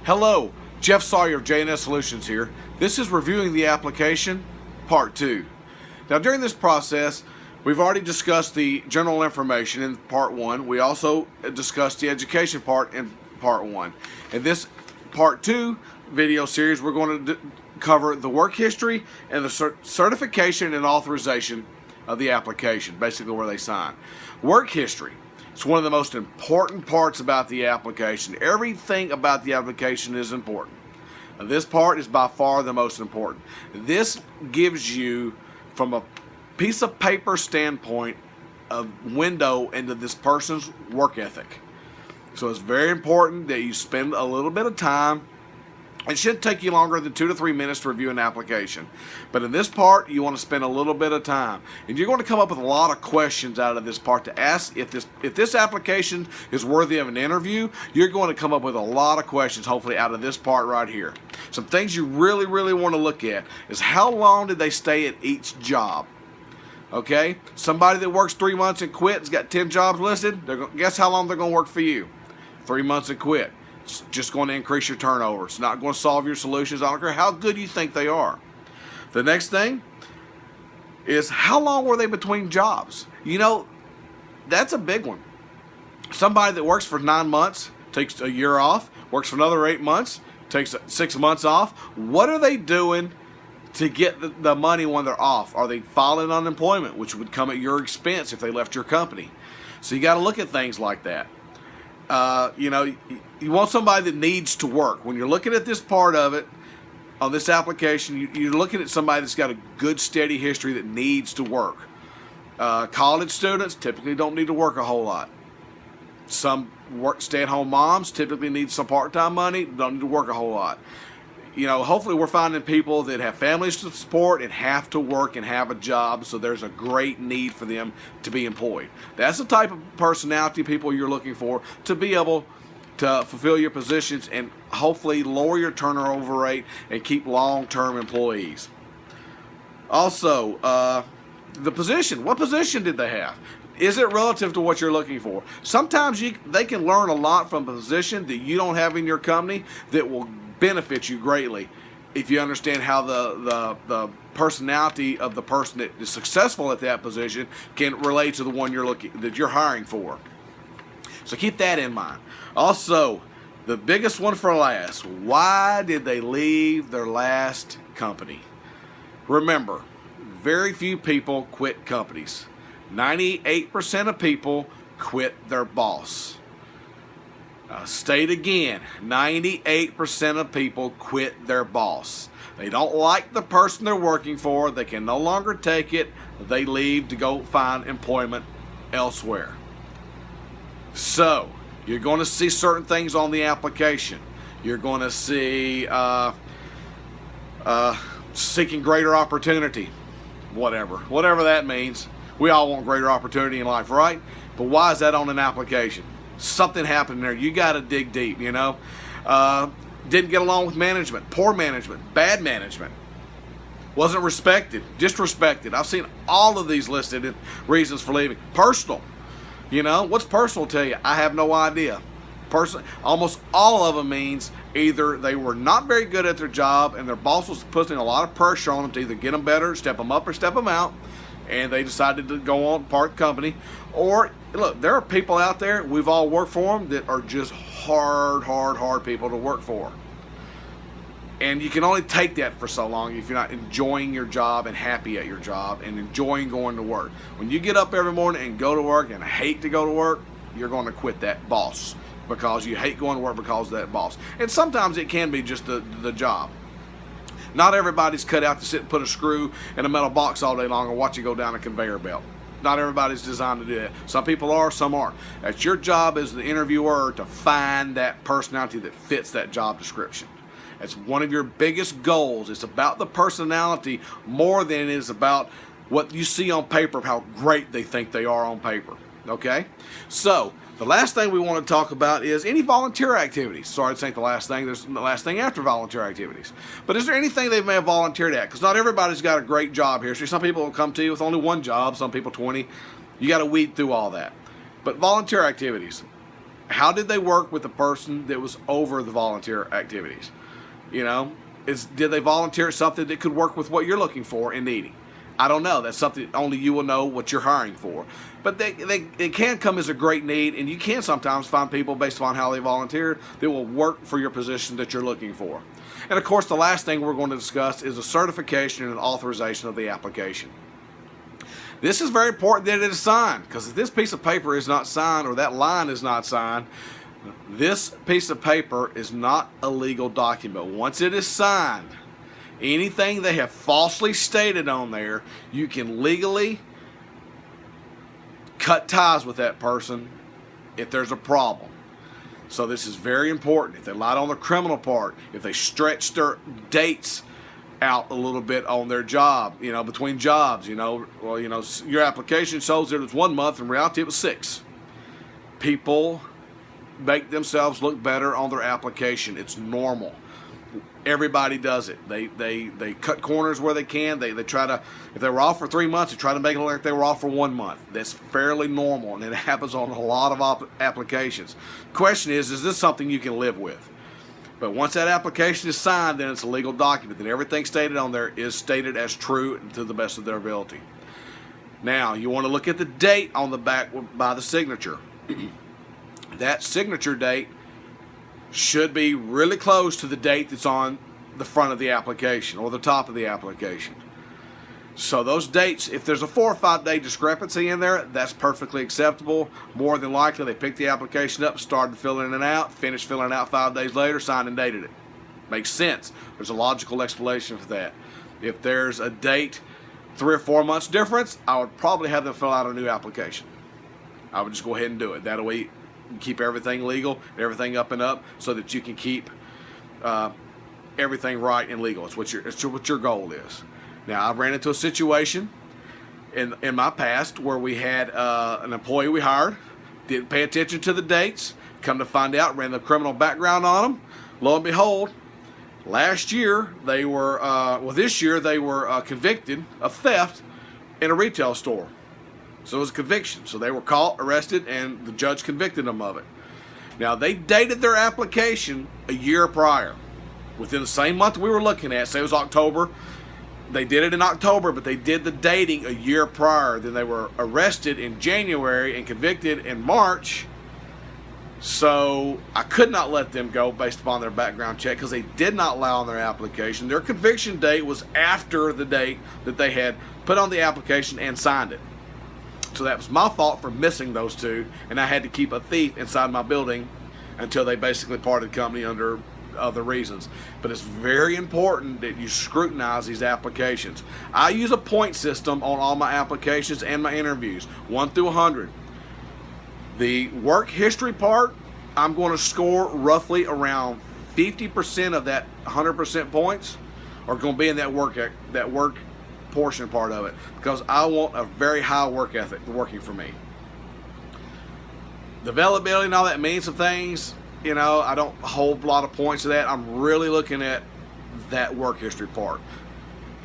Hello, Jeff Sawyer of J&S Solutions here. This is reviewing the application, part 2. Now during this process, we've already discussed the general information in part 1. We also discussed the education part in part 1. In this part 2 video series, we're going to cover the work history and the certification and authorization of the application, basically where they sign. Work history. It's one of the most important parts about the application. Everything about the application is important. And this part is by far the most important. This gives you, from a piece of paper standpoint, a window into this person's work ethic. So it's very important that you spend a little bit of time. It shouldn't take you longer than 2 to 3 minutes to review an application. But in this part, you want to spend a little bit of time. And you're going to come up with a lot of questions out of this part to ask. If this application is worthy of an interview, you're going to come up with a lot of questions, hopefully, out of this part right here. Some things you really want to look at is how long did they stay at each job? Okay? Somebody that works 3 months and quit has got 10 jobs listed. Guess how long they're going to work for you? 3 months and quit. It's just going to increase your turnover. It's not going to solve your solutions. I don't care how good you think they are. The next thing is how long were they between jobs? You know, that's a big one. Somebody that works for 9 months, takes a year off, works for another 8 months, takes 6 months off. What are they doing to get the money when they're off? Are they filing unemployment, which would come at your expense if they left your company? So you got to look at things like that. You know, you want somebody that needs to work. When you're looking at this part of it, on this application, you're looking at somebody that's got a good, steady history that needs to work. College students typically don't need to work a whole lot. Some stay-at-home moms typically need some part-time money, don't need to work a whole lot. You know, hopefully we're finding people that have families to support and have to work and have a job, so there's a great need for them to be employed. That's the type of personality people you're looking for to be able to fulfill your positions and hopefully lower your turnover rate and keep long-term employees. Also, the position. What position did they have? Is it relative to what you're looking for? Sometimes they can learn a lot from a position that you don't have in your company that will benefit you greatly if you understand how the personality of the person that is successful at that position can relate to the one that you're hiring for. So keep that in mind. Also, the biggest one for last, why did they leave their last company? Remember, very few people quit companies. 98% of people quit their boss. State again, 98% of people quit their boss. They don't like the person they're working for. They can no longer take it. They leave to go find employment elsewhere. So, you're going to see certain things on the application. You're going to see seeking greater opportunity. Whatever that means. We all want greater opportunity in life, right? But why is that on an application? Something happened there. You got to dig deep, you know. Didn't get along with management. Poor management. Bad management. Wasn't respected. Disrespected. I've seen all of these listed in reasons for leaving. Personal. You know, what's personal to you? I have no idea. Almost all of them means either they were not very good at their job and their boss was putting a lot of pressure on them to either get them better, step them up, or step them out, and they decided to go on part of the company. Or, look, there are people out there, we've all worked for them, that are just hard people to work for. And you can only take that for so long if you're not enjoying your job and happy at your job and enjoying going to work. When you get up every morning and go to work and hate to go to work, you're going to quit that boss because you hate going to work because of that boss. And sometimes it can be just the job. Not everybody's cut out to sit and put a screw in a metal box all day long and watch it go down a conveyor belt. Not everybody's designed to do that. Some people are, some aren't. It's your job as the interviewer to find that personality that fits that job description. It's one of your biggest goals. It's about the personality more than it is about what you see on paper of how great they think they are on paper. Okay? So, the last thing we want to talk about is any volunteer activities. Sorry, this ain't the last thing. There's the last thing after volunteer activities. But is there anything they may have volunteered at? Because not everybody's got a great job history. Some people will come to you with only one job, some people 20. You got to weed through all that. But volunteer activities. How did they work with the person that was over the volunteer activities? You know, did they volunteer at something that could work with what you're looking for and needing? I don't know. That's something only you will know what you're hiring for. But it can come as a great need, and you can sometimes find people based upon how they volunteer that will work for your position that you're looking for. And of course, the last thing we're going to discuss is a certification and authorization of the application. This is very important that it is signed, because if this piece of paper is not signed or that line is not signed, this piece of paper is not a legal document. Once it is signed, anything they have falsely stated on there, you can legally cut ties with that person if there's a problem. So this is very important. If they lied on the criminal part, if they stretch their dates out a little bit on their job, between jobs, well, your application shows that it was 1 month, in reality it was 6. People make themselves look better on their application. It's normal. Everybody does it. They cut corners where they can. They try to, if they were off for 3 months, they try to make it look like they were off for 1 month. That's fairly normal, and it happens on a lot of applications. Question is this something you can live with? But once that application is signed, then it's a legal document. Then everything stated on there is stated as true and to the best of their ability. Now, you want to look at the date on the back by the signature. That signature date should be really close to the date that's on the front of the application or the top of the application. So those dates, if there's a 4 or 5 day discrepancy in there, that's perfectly acceptable. More than likely, they picked the application up, started filling it out, finished filling it out 5 days later, signed and dated it. Makes sense. There's a logical explanation for that. If there's a date 3 or 4 months difference, I would probably have them fill out a new application. I would just go ahead and do it. That way, you keep everything legal, everything up and up, so that you can keep everything right and legal. It's what your goal is. Now, I've ran into a situation in my past where we had an employee we hired, didn't pay attention to the dates, come to find out, ran the criminal background on them. Lo and behold, this year they were convicted of theft in a retail store. So it was a conviction. So they were caught, arrested, and the judge convicted them of it. Now, they dated their application a year prior. Within the same month we were looking at, say it was October. They did it in October, but they did the dating a year prior. Then they were arrested in January and convicted in March. So I could not let them go based upon their background check because they did not lie on their application. Their conviction date was after the date that they had put on the application and signed it. So that was my fault for missing those two, and I had to keep a thief inside my building until they basically parted company under other reasons. But it's very important that you scrutinize these applications. I use a point system on all my applications and my interviews, 1 through 100. The work history part, I'm going to score roughly around 50% of that 100% points are going to be in that work portion part of it, because I want a very high work ethic working for me. The availability and all that means some things. I don't hold a lot of points to that. I'm really looking at that work history part.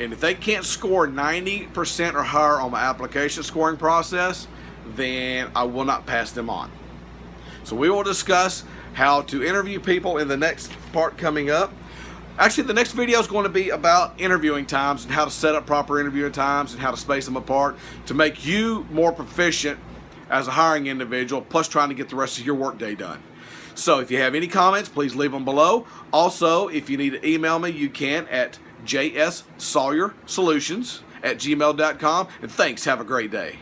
And if they can't score 90% or higher on my application scoring process, then I will not pass them on. So we will discuss how to interview people in the next part coming up. Actually, the next video is going to be about interviewing times and how to set up proper interviewing times and how to space them apart to make you more proficient as a hiring individual, plus trying to get the rest of your workday done. So if you have any comments, please leave them below. Also, if you need to email me, you can at jssawyersolutions@gmail.com. And thanks. Have a great day.